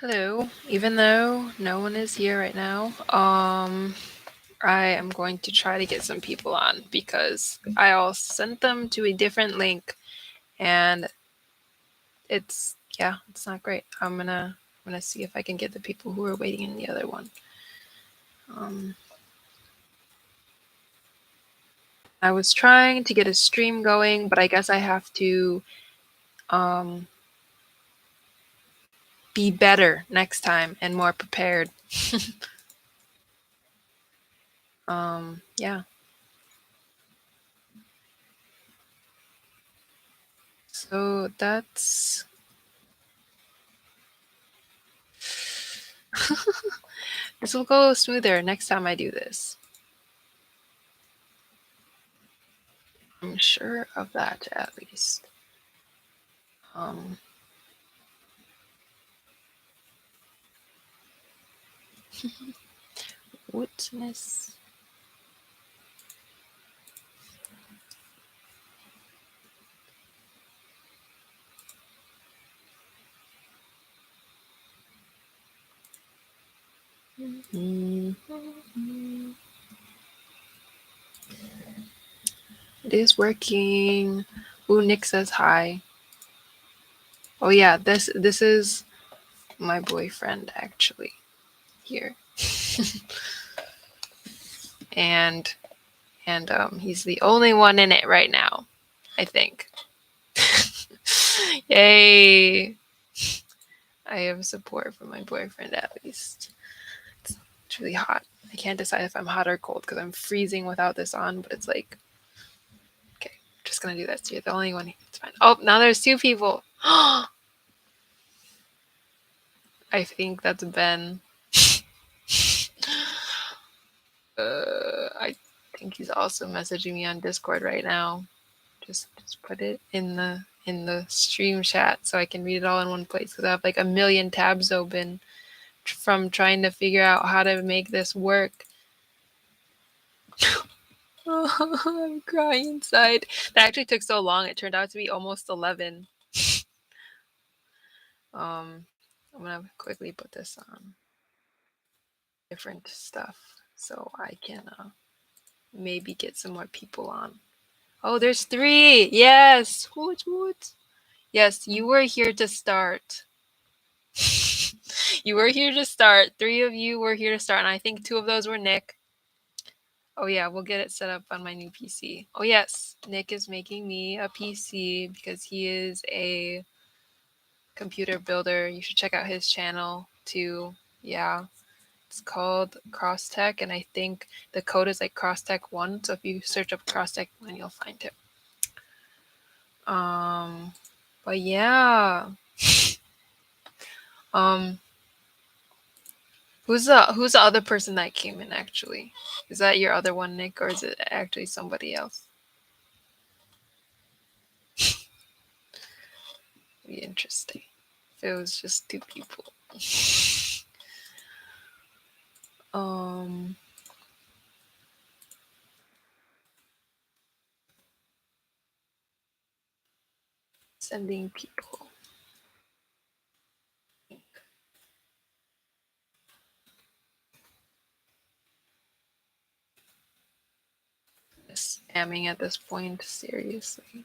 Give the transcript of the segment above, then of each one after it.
Hello. Even though no one is here right now, I am going to try to get some people on because I'll sent them to a different link, and it's not great. I'm gonna see if I can get the people who are waiting in the other one. Um, I was trying to get a stream going, but I guess I have to um be better next time and more prepared. Yeah. So that's this will go smoother next time I do this. I'm sure of that at least. Um, witness. It is working. Ooh, Nick says hi. Oh yeah, this is my boyfriend actually here, and he's the only one in it right now, I think. Yay! I have support from my boyfriend at least. It's really hot. I can't decide if I'm hot or cold because I'm freezing without this on, but it's like, okay, I'm just gonna do this. You're the only one. It's fine. Oh, now there's two people. I think that's Ben. I think he's also messaging me on Discord right now. Just put it in the stream chat so I can read it all in one place because I have like a million tabs open from trying to figure out how to make this work. Oh, I'm crying inside. That actually took so long. It turned out to be almost 11. I'm gonna quickly put this on different stuff so I can maybe get some more people on. Oh, there's 3. Yes. Woot. Yes, you were here to start. You were here to start. 3 of you were here to start, and I think 2 of those were Nick. Oh yeah, we'll get it set up on my new PC. Oh yes, Nick is making me a PC because he is a computer builder. You should check out his channel too. Yeah. It's called CrossTech, and I think the code is like CrossTech1. So if you search up CrossTech1, you'll find it. But yeah. Um, who's the other person that came in actually? Is that your other one, Nick, or is it actually somebody else? Be interesting if it was just 2 people. um, sending people. Spamming at this point, seriously.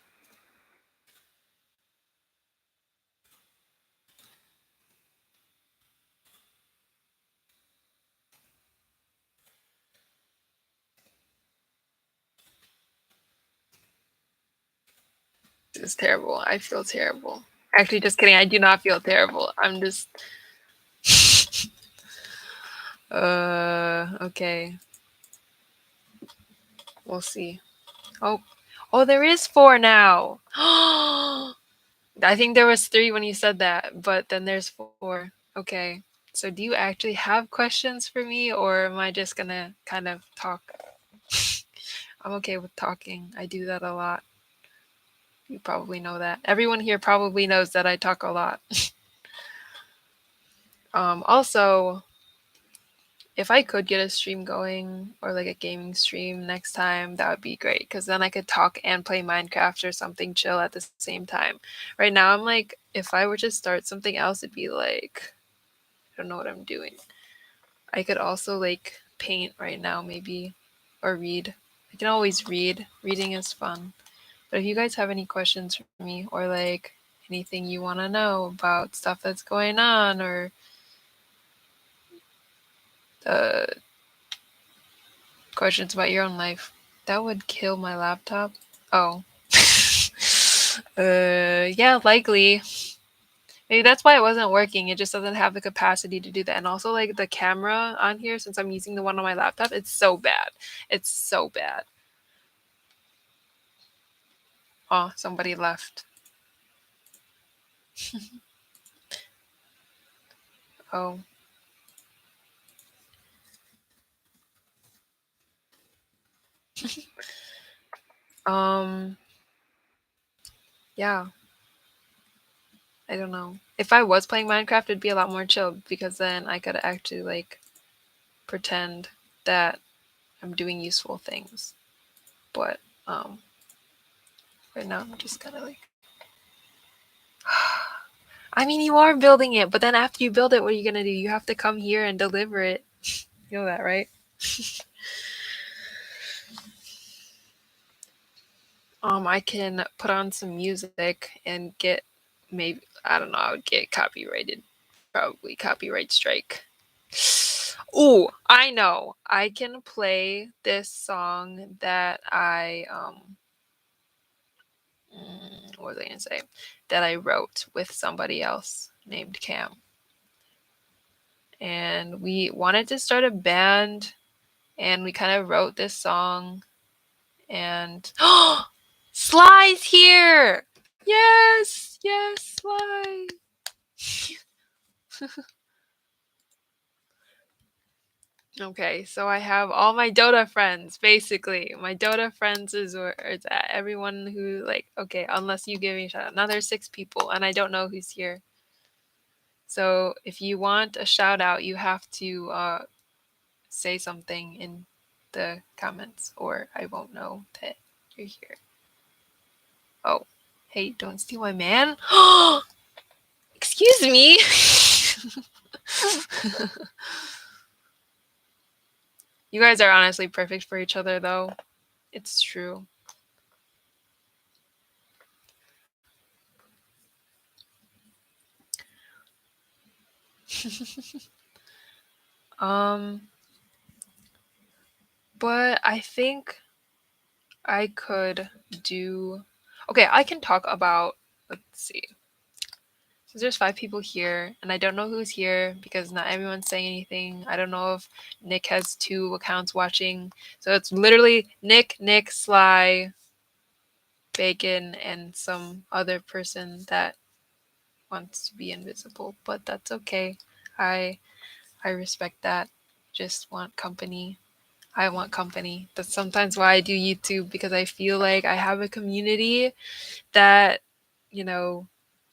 This is terrible. I feel terrible. Actually, just kidding. I do not feel terrible. I'm just. Okay. We'll see. Oh, there is 4 now. I think there was 3 when you said that, but then there's 4. Okay. So do you actually have questions for me, or am I just gonna kind of talk? I'm okay with talking. I do that a lot. You probably know that. Everyone here probably knows that I talk a lot. Also, if I could get a stream going or like a gaming stream next time, that would be great because then I could talk and play Minecraft or something chill at the same time. Right now, I'm like, if I were to start something else, it'd be like don't know what I'm doing. I could also like paint right now, maybe, or read. I can always read. Reading is fun. But if you guys have any questions for me, or like anything you want to know about stuff that's going on, or uh, questions about your own life, that would kill my laptop. Oh. Yeah, likely. Maybe that's why it wasn't working. It just doesn't have the capacity to do that. And also, like the camera on here, since I'm using the one on my laptop, it's so bad. It's so bad. Oh, somebody left. Oh. Um, yeah, I don't know. If I was playing Minecraft, it'd be a lot more chill because then I could actually like pretend that I'm doing useful things. But right now I'm just kind of like I mean, you are building it, but then after you build it, what are you gonna do? You have to come here and deliver it. You know that, right? I can put on some music and get maybe I don't know. I would get copyrighted, probably copyright strike. Ooh, I know. I can play this song that what was I gonna say? That I wrote with somebody else named Cam, and we wanted to start a band, and we kind of wrote this song, and Sly's here. Yes, yes, Sly. Okay, so I have all my Dota friends, basically. My Dota friends is where it's at. Everyone who, like, okay, unless you give me a shout out. Now there's 6 people, and I don't know who's here. So if you want a shout out, you have to say something in the comments, or I won't know that you're here. Oh, hey, don't steal my man. Excuse me. You guys are honestly perfect for each other, though. It's true. um, but I think I could do. Okay, I can talk about. Let's see. So there's 5 people here, and I don't know who's here because not everyone's saying anything. I don't know if Nick has 2 accounts watching. So it's literally Nick, Sly, Bacon, and some other person that wants to be invisible. But that's okay. I I respect that. Just want company. I want company. That's sometimes why I do YouTube because I feel like I have a community that, you know,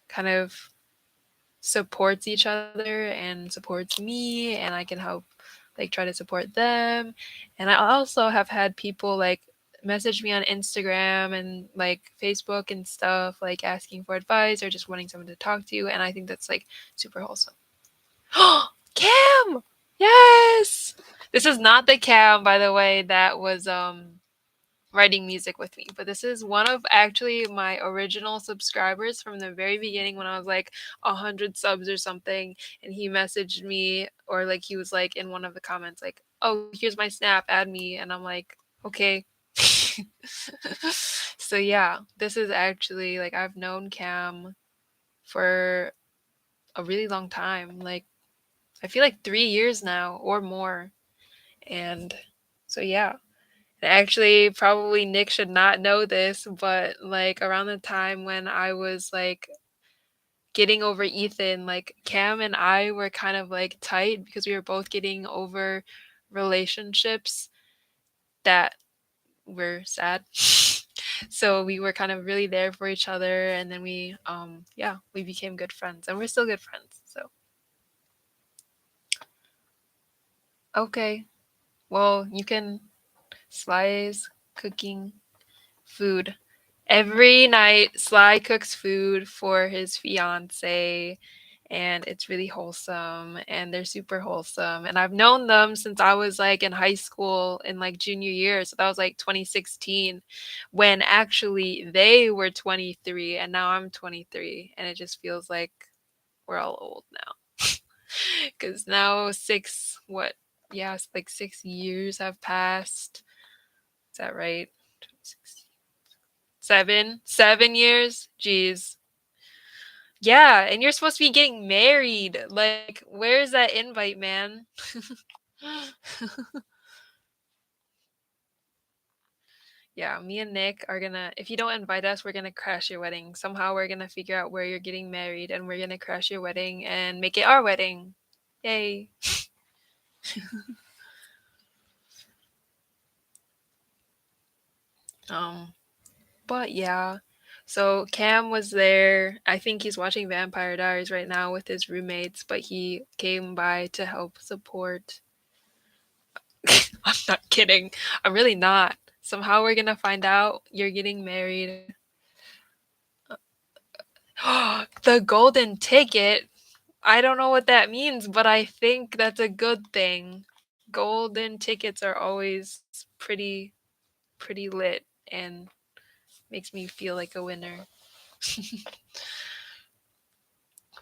kind of supports each other and supports me, and I can help like try to support them. And I also have had people like message me on Instagram and like Facebook and stuff like asking for advice or just wanting someone to talk to, and I think that's like super wholesome. Cam! Yes! This is not the Cam, by the way, that was writing music with me, but this is one of actually my original subscribers from the very beginning when I was like 100 subs or something, and he messaged me or like he was like in one of the comments like, "Oh, here's my snap, add me," and I'm like, "Okay." So yeah, this is actually like I've known Cam for a really long time, like I feel like 3 years now or more. And so, yeah. And actually, probably Nick should not know this, but like around the time when I was like getting over Ethan, like Cam and I were kind of like tight because we were both getting over relationships that were sad. So we were kind of really there for each other, and then yeah, we became good friends and we're still good friends. So, okay. Well, you can Sly's cooking food. Every night, Sly cooks food for his fiance, and it's really wholesome, and they're super wholesome, and I've known them since I was like in high school in like junior year, so that was like 2016, when actually they were 23 and now I'm 23, and it just feels like we're all old now. Because now yeah, it's like 6 years have passed. Is that right? 7 years. Jeez. Yeah, and you're supposed to be getting married. Like, where's that invite, man? Yeah, me and Nick are gonna, if you don't invite us, we're gonna crash your wedding. Somehow we're gonna figure out where you're getting married, and we're gonna crash your wedding and make it our wedding. Yay. Um, but yeah. So Cam was there. I think he's watching Vampire Diaries right now with his roommates, but he came by to help support. I'm not kidding. I'm really not. Somehow we're gonna find out you're getting married. The golden ticket. I don't know what that means, but I think that's a good thing. Golden tickets are always pretty lit and makes me feel like a winner.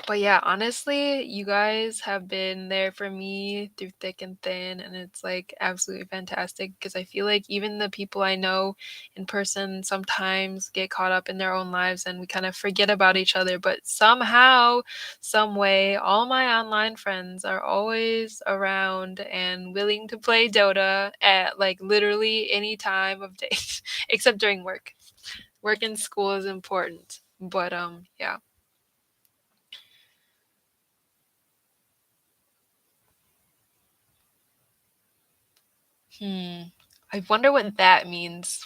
But yeah, honestly, you guys have been there for me through thick and thin, and it's like absolutely fantastic because I feel like even the people I know in person sometimes get caught up in their own lives and we kind of forget about each other. But somehow, some way, all my online friends are always around and willing to play Dota at like literally any time of day, except during work. Work and school is important, but yeah. Hmm. I wonder what that means.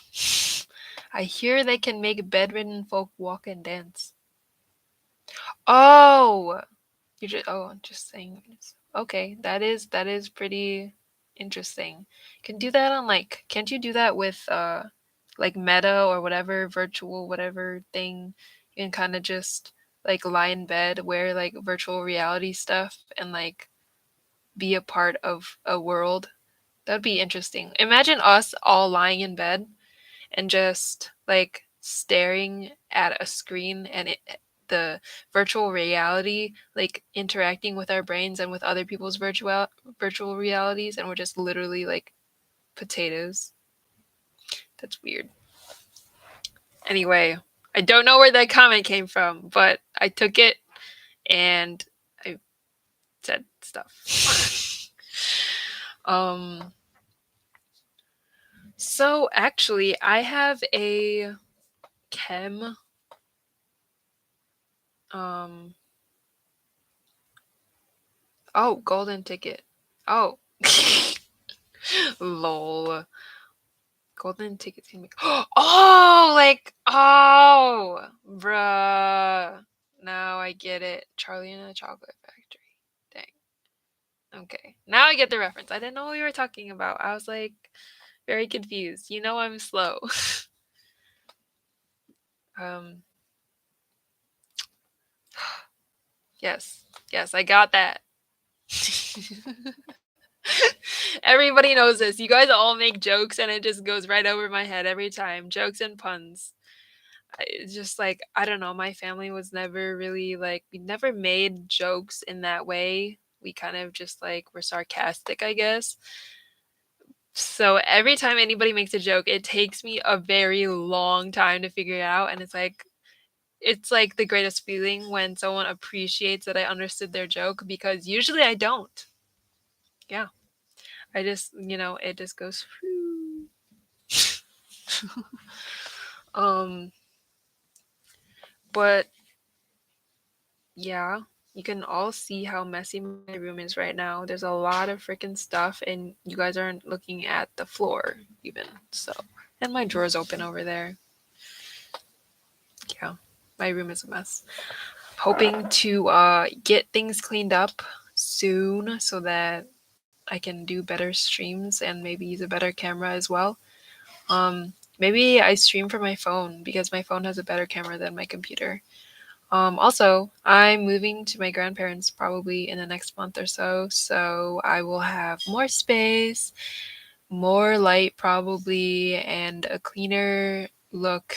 I hear they can make bedridden folk walk and dance. Oh, I'm just saying. Okay, that is pretty interesting. You can do that on like, can't you do that with like Meta or whatever virtual whatever thing? You can kind of just like lie in bed, wear like virtual reality stuff, and like be a part of a world. That'd be interesting. Imagine us all lying in bed and just like staring at a screen and the virtual reality like interacting with our brains and with other people's virtual realities, and we're just literally like potatoes. That's weird. Anyway, I don't know where that comment came from, but I took it and I said stuff. um so actually I have a chem um oh, golden ticket. Oh. Lol. Golden tickets can make. Oh, like, oh, bruh. Now I get it. Charlie and the Chocolate Factory. Dang. Okay. Now I get the reference. I didn't know what we were talking about. I was like very confused. You know I'm slow. um yes. Yes, I got that. Everybody knows this. You guys all make jokes and it just goes right over my head every time. Jokes and puns. It's just like, I don't know, my family was never really like, we never made jokes in that way. We kind of just like were sarcastic, I guess. So every time anybody makes a joke, it takes me a very long time to figure it out, and it's like the greatest feeling when someone appreciates that I understood their joke, because usually I don't. Yeah. I just, it just goes um but yeah, you can all see how messy my room is right now. There's a lot of freaking stuff, and you guys aren't looking at the floor even. So, and my drawer's open over there. Yeah, my room is a mess. Hoping to get things cleaned up soon so that I can do better streams and maybe use a better camera as well. Maybe I stream from my phone because my phone has a better camera than my computer. Also, I'm moving to my grandparents probably in the next month or so I will have more space, more light probably, and a cleaner look.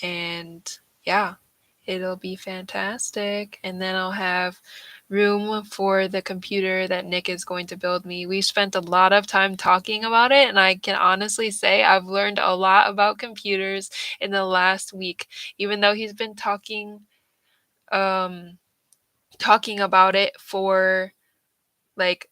And yeah, it'll be fantastic. And then I'll have room for the computer that Nick is going to build me. We spent a lot of time talking about it, and I can honestly say I've learned a lot about computers in the last week, even though he's been um talking about it for like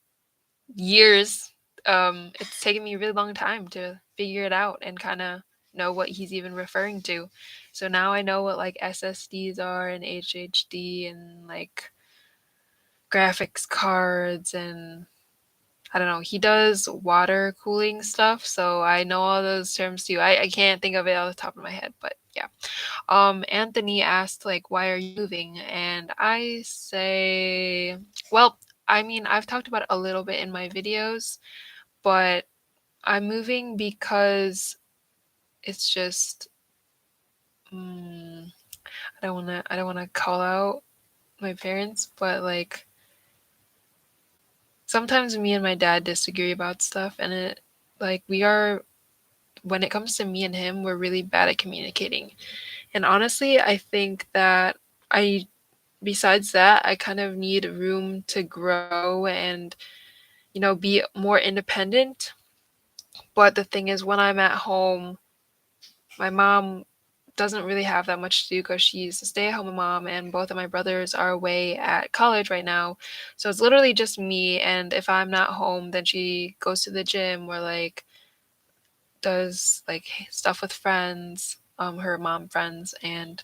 years. It's taken me a really long time to figure it out and kind of know what he's even referring to. So now I know what like SSDs are and HHD and like graphics cards, and I don't know. He does water cooling stuff, so I know all those terms too. I can't think of it off the top of my head, but yeah. Anthony asked like, why are you moving? And I say, well, I mean, I've talked about it a little bit in my videos, but I'm moving because it's just I don't want to call out my parents, but like sometimes me and my dad disagree about stuff, and it like we are when it comes to me and him, we're really bad at communicating. And honestly, I think that I besides that, I kind of need room to grow and be more independent. But the thing is, when I'm at home, my mom doesn't really have that much to do because she's a stay-at-home mom, and both of my brothers are away at college right now. So it's literally just me, and if I'm not home, then she goes to the gym or like does like stuff with friends, her mom friends and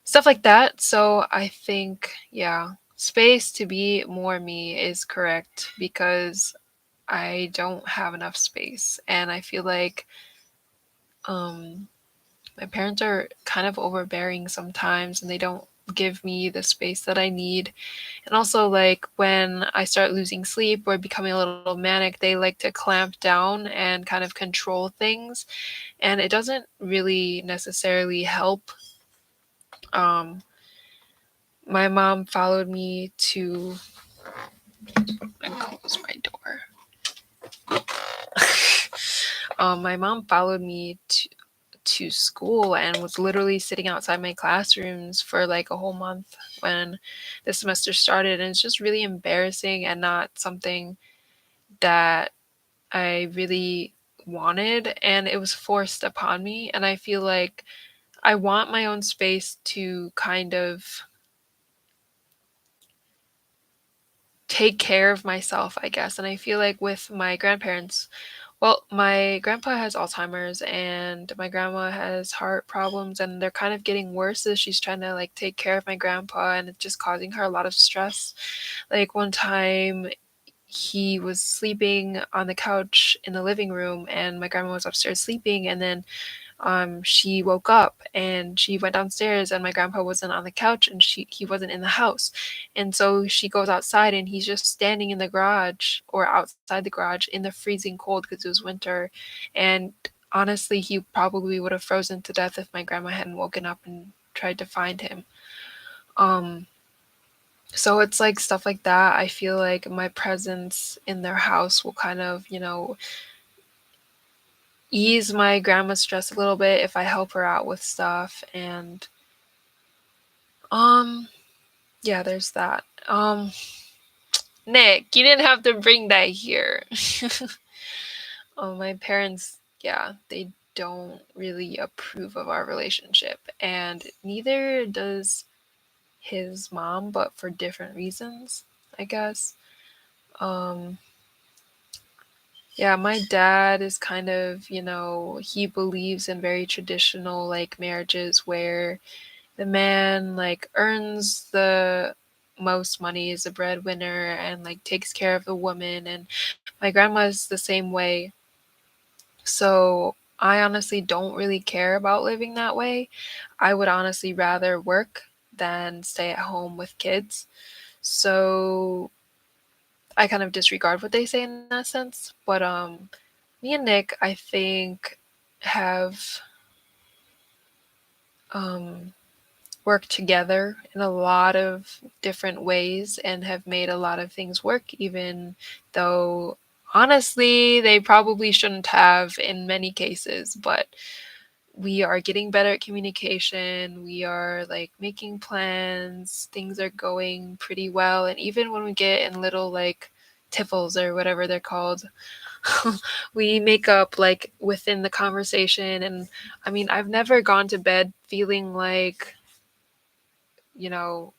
stuff like that. So I think, yeah, space to be more me is correct because I don't have enough space, and I feel like um my parents are kind of overbearing sometimes and they don't give me the space that I need. And also, like, when I start losing sleep or becoming a little manic, they like to clamp down and kind of control things. And it doesn't really necessarily help. Um, my mom followed me to and close my door. My mom followed me to school and was literally sitting outside my classrooms for like a whole month when the semester started, and it's just really embarrassing and not something that I really wanted, and it was forced upon me. And I feel like I want my own space to kind of take care of myself, I guess. And I feel like with my grandparents, well, my grandpa has Alzheimer's and my grandma has heart problems, and they're kind of getting worse as she's trying to like take care of my grandpa, and it's just causing her a lot of stress. Like one time he was sleeping on the couch in the living room and my grandma was upstairs sleeping, and then she woke up and she went downstairs and my grandpa wasn't on the couch and he wasn't in the house. And so she goes outside and he's just standing in the garage or outside the garage in the freezing cold because it was winter. And honestly, he probably would have frozen to death if my grandma hadn't woken up and tried to find him. Um, so it's like stuff like that. I feel like my presence in their house will kind of, ease my grandma's stress a little bit if I help her out with stuff. And um yeah, there's that. Nick, you didn't have to bring that here. My parents, yeah, they don't really approve of our relationship, and neither does his mom, but for different reasons, I guess. Um yeah, my dad is kind of, he believes in very traditional like marriages where the man like earns the most money, is a breadwinner and like takes care of the woman, and my grandma's the same way. So I honestly don't really care about living that way. I would honestly rather work than stay at home with kids. So I kind of disregard what they say in that sense. But me and Nick, I think, have um work together in a lot of different ways and have made a lot of things work, even though honestly they probably shouldn't have in many cases. But we are getting better at communication. We are like making plans. Things are going pretty well. And even when we get in little like tiffles or whatever they're called, we make up like within the conversation. And I mean, I've never gone to bed feeling like, you know,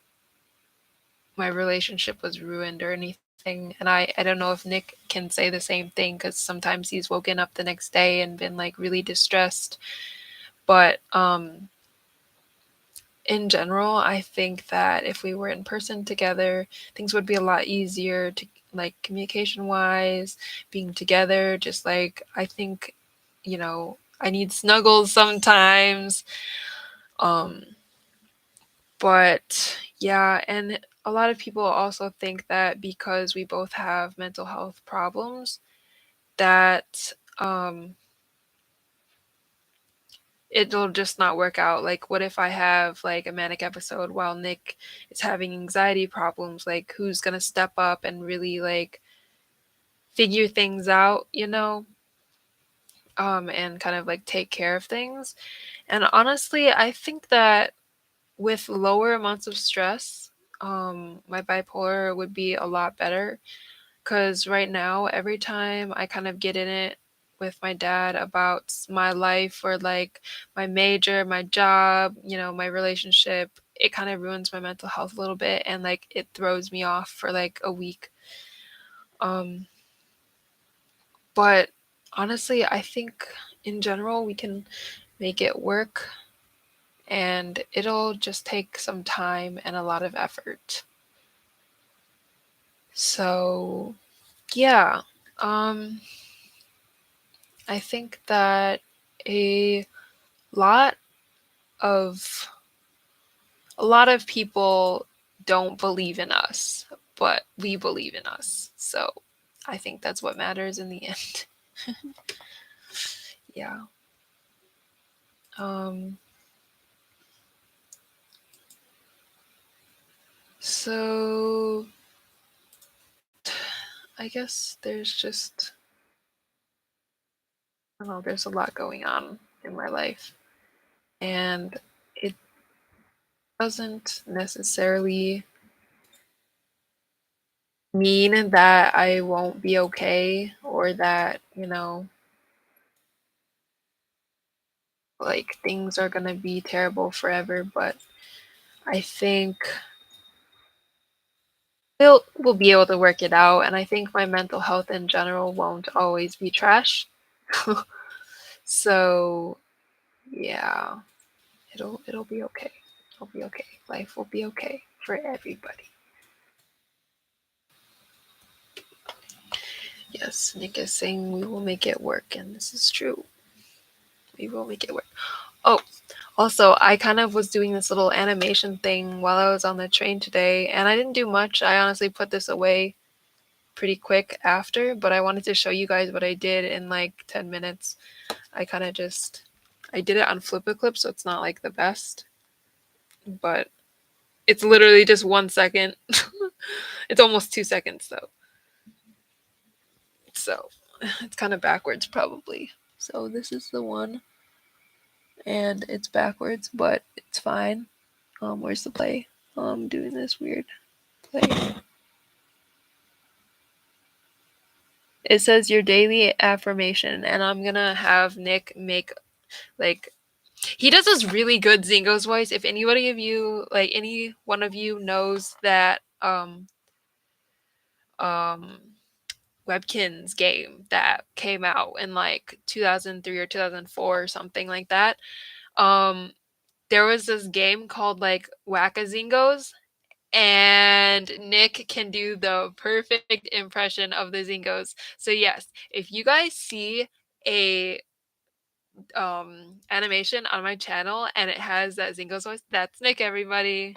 my relationship was ruined or anything. And I don't know if Nick can say the same thing, because sometimes he's woken up the next day and been like really distressed. But in general, I think that if we were in person together, things would be a lot easier to like communication wise, being together. Just like I think, I need snuggles sometimes. Um, but yeah, and a lot of people also think that because we both have mental health problems, that it'll just not work out. Like, what if I have like a manic episode while Nick is having anxiety problems? Like, who's gonna step up and really like figure things out, and kind of like take care of things? And honestly, I think that with lower amounts of stress, my bipolar would be a lot better. Because right now, every time I kind of get in it with my dad about my life or like my major, my job, my relationship, it kind of ruins my mental health a little bit, and like it throws me off for like a week. Um, but honestly, I think in general we can make it work, and it'll just take some time and a lot of effort. So, yeah. Um, I think that a lot of a lot of people don't believe in us, but we believe in us. So, I think that's what matters in the end. Yeah. Um so I guess there's just, I don't know, there's a lot going on in my life, and it doesn't necessarily mean that I won't be okay, or that, like things are gonna be terrible forever, but I think we'll be able to work it out, and I think my mental health in general won't always be trash. So yeah, it'll be okay. It'll be okay. Life will be okay for everybody. Yes, Nick is saying we will make it work, and this is true. We will make it work. Oh, also, I kind of was doing this little animation thing while I was on the train today, and I didn't do much. I honestly put this away pretty quick after, but I wanted to show you guys what I did in like 10 minutes. I did it on Flippa so it's not like the best, but it's literally just 1 second. It's almost 2 seconds though. So it's kind of backwards probably. So this is the one, and it's backwards, but it's fine. Where's the play? I'm doing this weird play. It says your daily affirmation, and I'm gonna have Nick make like, he does this really good Zingo's voice. If anybody of you, like any one of you knows that um Webkins game that came out in like 2003 or 2004 or something like that. There was this game called like Whack-A-Zingos, and Nick can do the perfect impression of the Zingos. So yes, if you guys see a animation on my channel and it has that Zingos voice, that's Nick, everybody.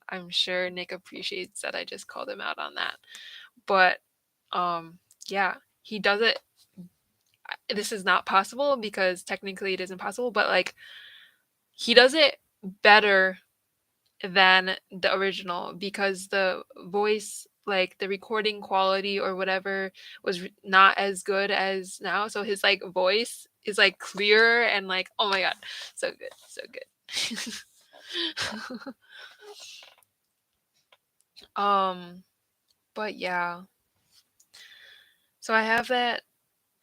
I'm sure Nick appreciates that I just called him out on that. But yeah, he does it. this is not possible because technically it isn't possible, but like he does it better than the original because the voice, like the recording quality or whatever, was not as good as now. So his like voice is like clearer and like, oh my god, so good, so good. um, but yeah, so I have that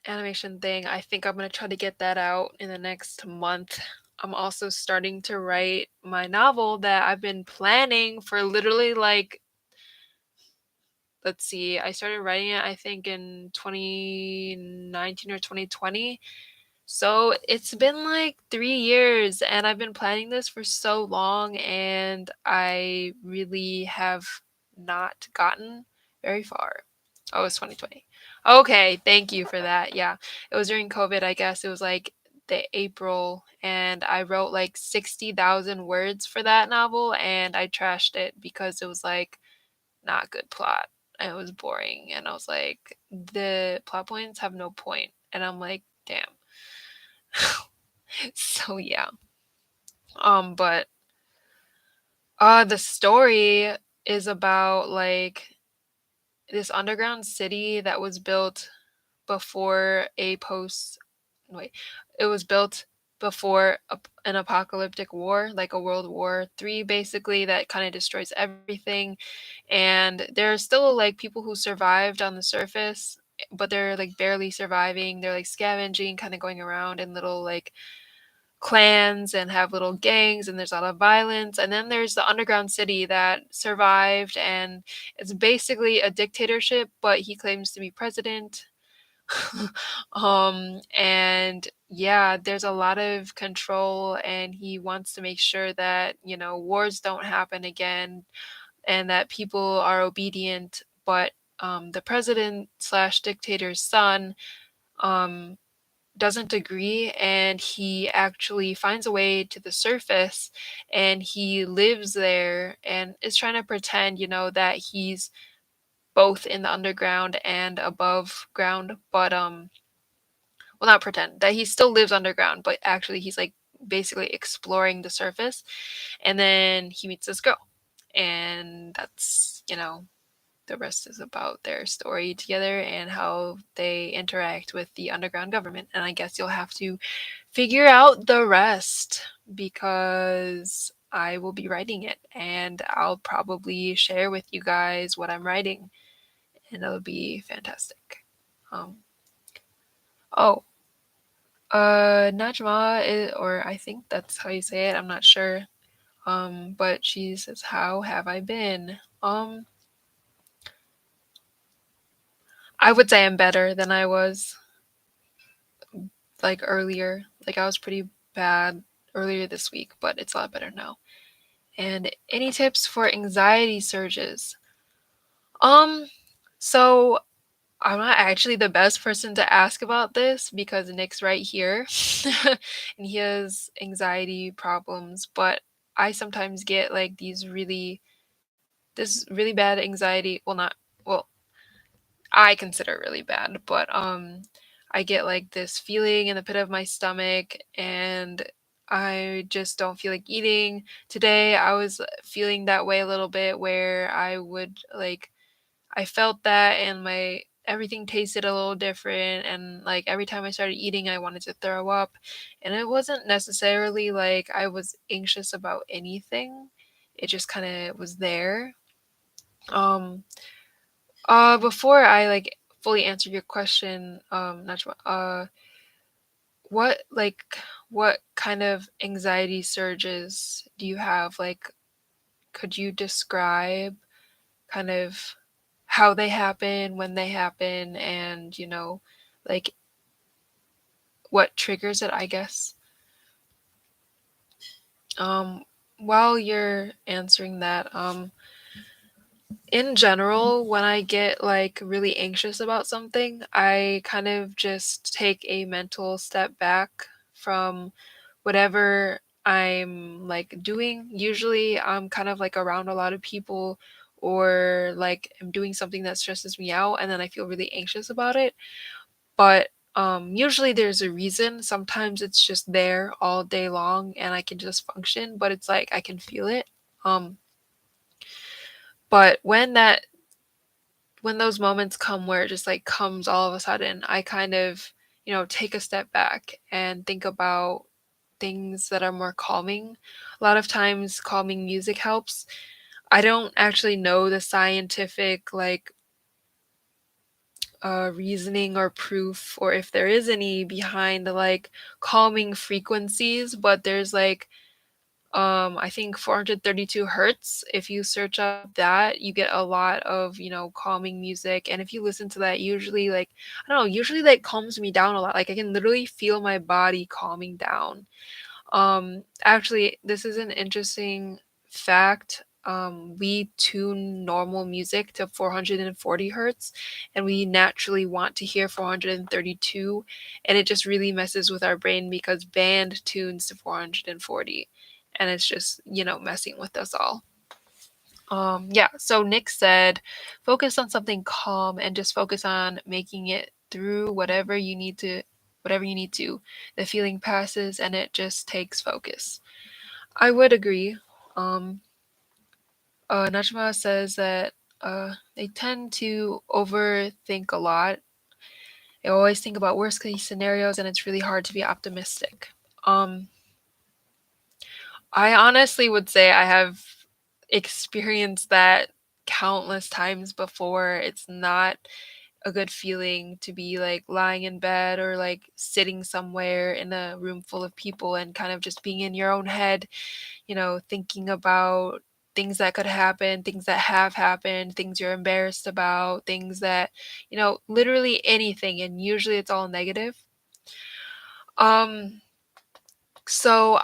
animation thing. I think I'm gonna try to get that out in the next month. I'm also starting to write my novel that I've been planning for literally like, let's see, I started writing it I think in 2019 or 2020. So it's been like 3 years and I've been planning this for so long and I really have not gotten very far. Oh, it's 2020. Okay, thank you for that. Yeah, it was during COVID, I guess. It was like the April, and I wrote like 60,000 words for that novel, and I trashed it because it was like not good plot. And it was boring, and I was like, the plot points have no point, and I'm like, damn. So yeah. But the story is about like this underground city that was built before a post wait, it was built before an apocalyptic war, like a World War III, basically, that kind of destroys everything. And there are still like people who survived on the surface, but they're like barely surviving. They're like scavenging, kind of going around in little like clans and have little gangs, and there's a lot of violence. And then there's the underground city that survived, and it's basically a dictatorship, but he claims to be president. And yeah, there's a lot of control, and he wants to make sure that, wars don't happen again and that people are obedient. But the president slash dictator's son um, doesn't agree, and he actually finds a way to the surface and he lives there and is trying to pretend, that he's both in the underground and above ground. But well, not pretend that he still lives underground, but actually he's like basically exploring the surface. And then he meets this girl, and that's, the rest is about their story together and how they interact with the underground government. And I guess you'll have to figure out the rest because I will be writing it, and I'll probably share with you guys what I'm writing, and it'll be fantastic. Um, oh, Najma is, or I think that's how you say it. I'm not sure. But she says, "How have I been?" I would say I'm better than I was like earlier. Like I was pretty bad earlier this week, but it's a lot better now. And any tips for anxiety surges? Um, so I'm not actually the best person to ask about this because Nick's right here and he has anxiety problems, but I sometimes get like this really bad anxiety. Well, not, well, I consider it really bad, but I get like this feeling in the pit of my stomach and I just don't feel like eating. Today I was feeling that way a little bit where I would like I felt that and my everything tasted a little different, and like every time I started eating I wanted to throw up, and it wasn't necessarily like I was anxious about anything. It just kind of was there. Um before I like fully answer your question, Najma, what like what kind of anxiety surges do you have? Like, could you describe kind of how they happen, when they happen, and like what triggers it, I guess. Um, while you're answering that, in general, when I get like really anxious about something, I kind of just take a mental step back from whatever I'm like doing. Usually, I'm kind of like around a lot of people or like I'm doing something that stresses me out and then I feel really anxious about it. But Usually there's a reason. Sometimes it's just there all day long and I can just function, but it's like I can feel it. Um, but when those moments come where it just like comes all of a sudden, I kind of, take a step back and think about things that are more calming. A lot of times calming music helps. I don't actually know the scientific reasoning or proof, or if there is any behind the calming frequencies, but there's I think 432 hertz. If you search up that, you get a lot of, calming music. And if you listen to that, usually I don't know, usually that calms me down a lot. Like I can literally feel my body calming down. Actually, this is an interesting fact. We tune normal music to 440 hertz, and we naturally want to hear 432, and it just really messes with our brain because band tunes to 440, and it's just, messing with us all. Yeah, so Nick said, focus on something calm and just focus on making it through whatever you need to. The feeling passes and it just takes focus. I would agree. Um, Najma says that they tend to overthink a lot. They always think about worst case scenarios and it's really hard to be optimistic. Um, I honestly would say I have experienced that countless times before. It's not a good feeling to be like lying in bed or like sitting somewhere in a room full of people and kind of just being in your own head, thinking about things that could happen, things that have happened, things you're embarrassed about, things that, literally anything. And usually it's all negative. Um, so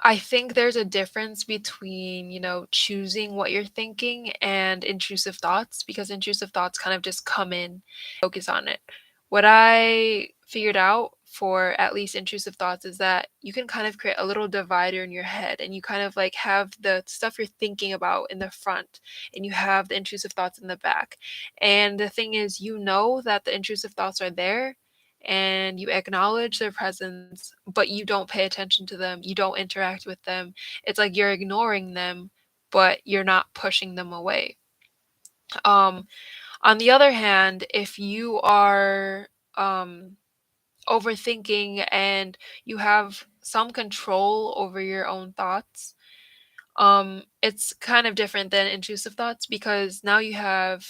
I think there's a difference between, choosing what you're thinking and intrusive thoughts, because intrusive thoughts kind of just come in, focus on it. What I figured out for at least intrusive thoughts is that you can kind of create a little divider in your head and you kind of like have the stuff you're thinking about in the front and you have the intrusive thoughts in the back. And the thing is, that the intrusive thoughts are there and you acknowledge their presence, but you don't pay attention to them. You don't interact with them. It's like you're ignoring them, but you're not pushing them away. Um, on the other hand, if you are overthinking and you have some control over your own thoughts, it's kind of different than intrusive thoughts because now you have,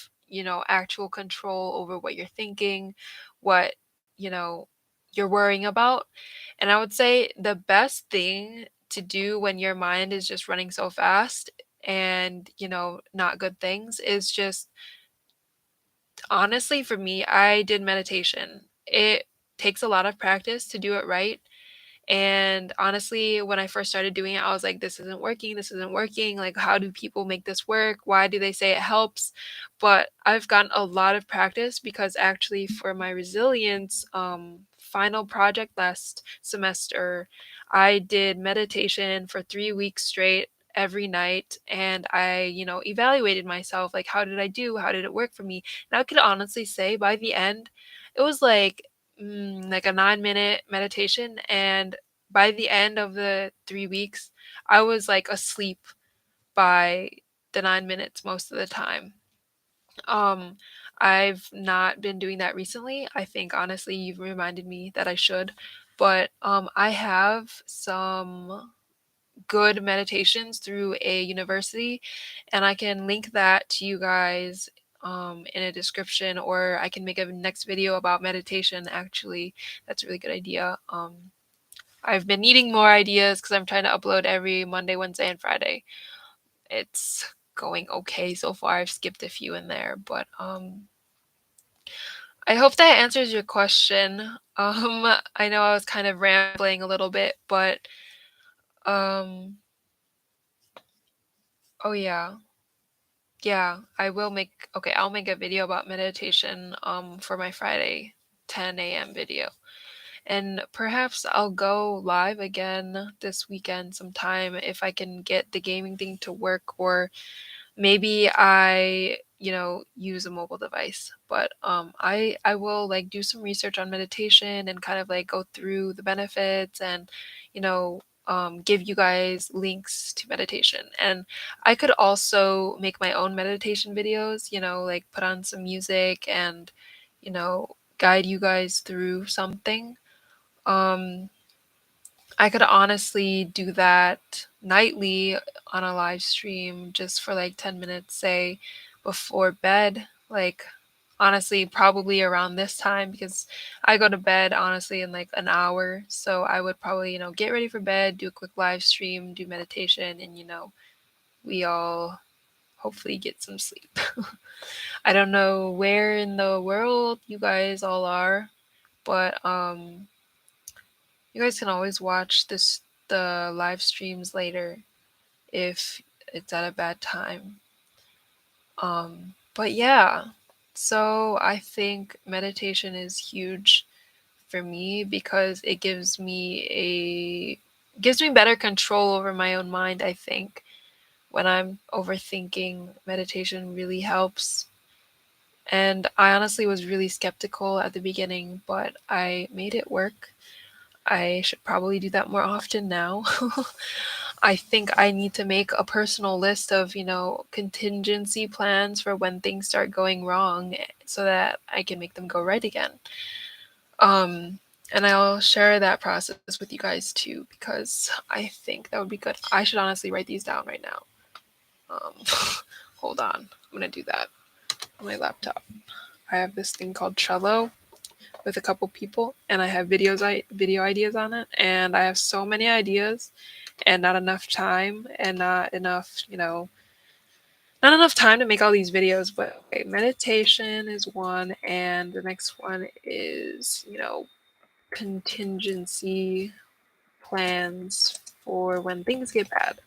actual control over what you're thinking, what, you know, you're worrying about. And I would say the best thing to do when your mind is just running so fast and, not good things is just honestly for me, I did meditation. It takes a lot of practice to do it right. And honestly, when I first started doing it, I was like, this isn't working. This isn't working. Like, how do people make this work? Why do they say it helps? But I've gotten a lot of practice because actually, for my resilience final project last semester, I did meditation for 3 weeks straight every night and I, evaluated myself like how did I do? How did it work for me? And I could honestly say by the end, it was like a 9-minute meditation, and by the end of the 3 weeks, I was like asleep by the 9 minutes most of the time. Um, I've not been doing that recently. I think honestly, you've reminded me that I should, but I have some good meditations through a university, and I can link that to you guys in a description, or I can make a next video about meditation. Actually, that's a really good idea. I've been needing more ideas because I'm trying to upload every Monday, Wednesday, and Friday. It's going okay so far. I've skipped a few in there, but I hope that answers your question. I know I was kind of rambling a little bit, but um, oh yeah. Yeah, I will make okay, I'll make a video about meditation for my Friday 10 a.m. video. And perhaps I'll go live again this weekend sometime if I can get the gaming thing to work, or maybe I, use a mobile device, but I will like do some research on meditation and kind of like go through the benefits and, you know, give you guys links to meditation. And I could also make my own meditation videos, like put on some music and, guide you guys through something. Um, I could honestly do that nightly on a live stream just for like 10 minutes, say before bed. Like, honestly, probably around this time because I go to bed honestly in like an hour. So I would probably, get ready for bed, do a quick live stream, do meditation, and, we all hopefully get some sleep. I don't know where in the world you guys all are, but you guys can always watch the live streams later if it's at a bad time. But yeah, so I think meditation is huge for me because it gives me better control over my own mind, I think. When I'm overthinking, meditation really helps. And I honestly was really skeptical at the beginning, but I made it work. I should probably do that more often now. I think I need to make a personal list of, contingency plans for when things start going wrong so that I can make them go right again. Um, and I'll share that process with you guys too because I think that would be good. I should honestly write these down right now. Um, hold on, I'm gonna do that on my laptop. I have this thing called Trello with a couple people, and I have video ideas on it, and I have so many ideas, and not enough time, and not enough time to make all these videos. But okay, meditation is one, and the next one is contingency plans for when things get bad.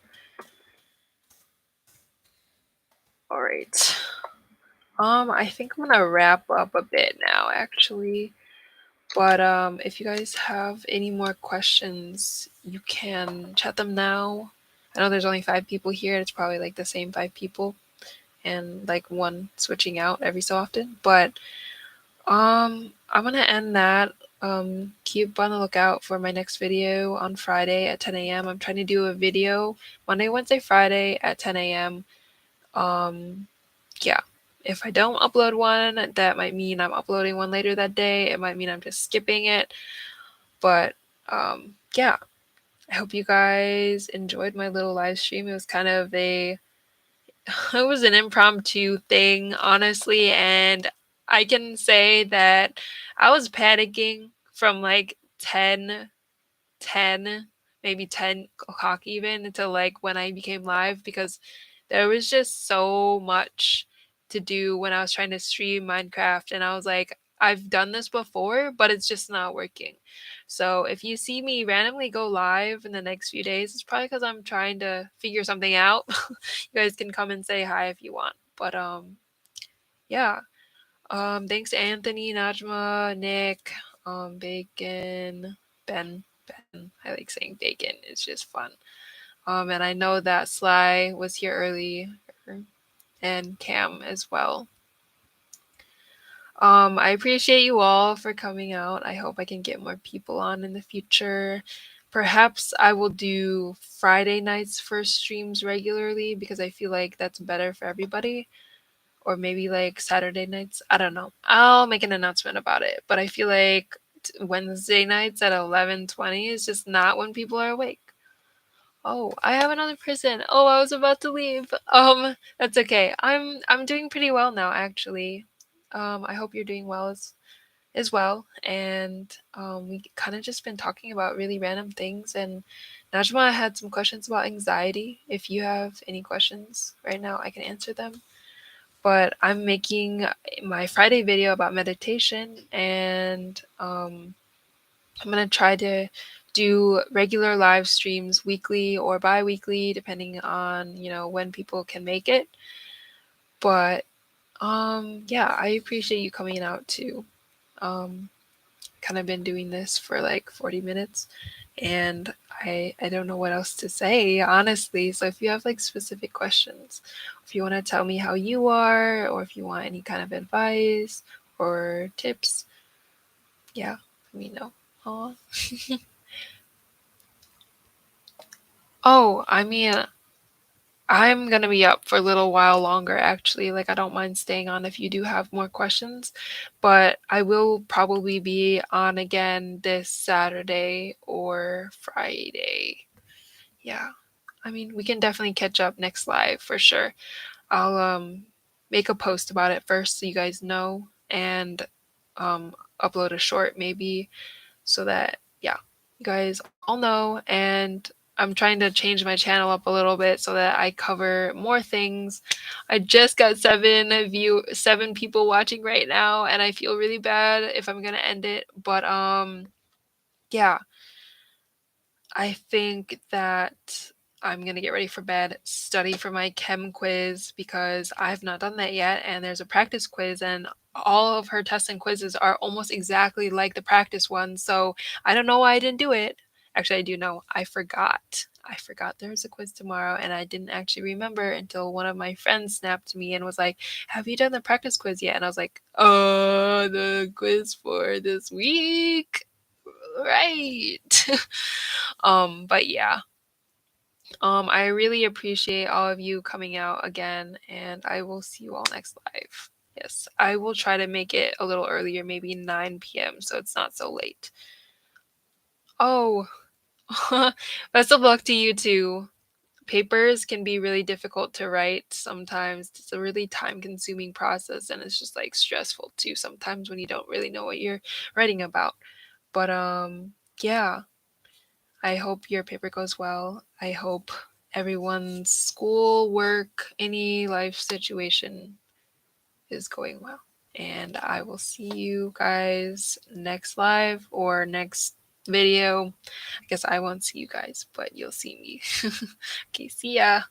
All right. I think I'm gonna wrap up a bit now, actually. But if you guys have any more questions, you can chat them now. I know there's only 5 people here. It's probably like the same 5 people, and like one switching out every so often. But I'm gonna end that. Keep on the lookout for my next video on Friday at 10 a.m. I'm trying to do a video Monday, Wednesday, Friday at 10 a.m. Um, yeah. If I don't upload one, that might mean I'm uploading one later that day. It might mean I'm just skipping it. But yeah, I hope you guys enjoyed my little live stream. It was kind of it was an impromptu thing, honestly. And I can say that I was panicking from like 10, maybe 10 o'clock even until like when I became live because there was just so much to do when I was trying to stream Minecraft. And I was like, I've done this before, but it's just not working. So if you see me randomly go live in the next few days, it's probably because I'm trying to figure something out. You guys can come and say hi if you want. But yeah. Thanks to Anthony, Najma, Nick, Bacon, Ben. I like saying Bacon. It's just fun. And I know that Sly was here early, and Cam as well. I appreciate you all for coming out. I hope I can get more people on in the future. Perhaps I will do Friday nights for streams regularly because I feel like that's better for everybody. Or maybe like Saturday nights. I don't know. I'll make an announcement about it. But I feel like Wednesday nights at 11:20 is just not when people are awake. Oh, I have another person. Oh, I was about to leave. That's okay. I'm doing pretty well now, actually. I hope you're doing well as well. And we kind of just been talking about really random things. And Najma had some questions about anxiety. If you have any questions right now, I can answer them. But I'm making my Friday video about meditation, and I'm gonna try to do regular live streams weekly or bi-weekly depending on when people can make it. But yeah, I appreciate you coming out too. um kind of been doing this for like 40 minutes and I don't know what else to say, honestly. So if you have like specific questions, if you want to tell me how you are, or if you want any kind of advice or tips, yeah, let me know. Aw. Oh, I mean, I'm gonna be up for a little while longer actually. Like I don't mind staying on if you do have more questions, but I will probably be on again this Saturday or Friday. Yeah. I mean, we can definitely catch up next live for sure. I'll make a post about it first so you guys know and upload a short maybe so that yeah, you guys all know. And I'm trying to change my channel up a little bit so that I cover more things. I just got 7 people watching right now and I feel really bad if I'm going to end it, but yeah, I think that I'm gonna get ready for bed, study for my chem quiz because I've not done that yet, and there's a practice quiz, and all of her tests and quizzes are almost exactly like the practice one. So I don't know why I didn't do it. Actually, I do know. I forgot. I forgot there was a quiz tomorrow, and I didn't actually remember until one of my friends snapped me and was like, "Have you done the practice quiz yet?" And I was like, the quiz for this week." Right. But yeah. I really appreciate all of you coming out again, and I will see you all next live. Yes, I will try to make it a little earlier, maybe 9 p.m., so it's not so late. Oh, best of luck to you too. Papers can be really difficult to write sometimes. It's a really time consuming process, and it's just like stressful too sometimes when you don't really know what you're writing about. But yeah, I hope your paper goes well. I hope everyone's school, work, any life situation is going well. And I will see you guys next live or next video. I guess I won't see you guys, but you'll see me. Okay, see ya.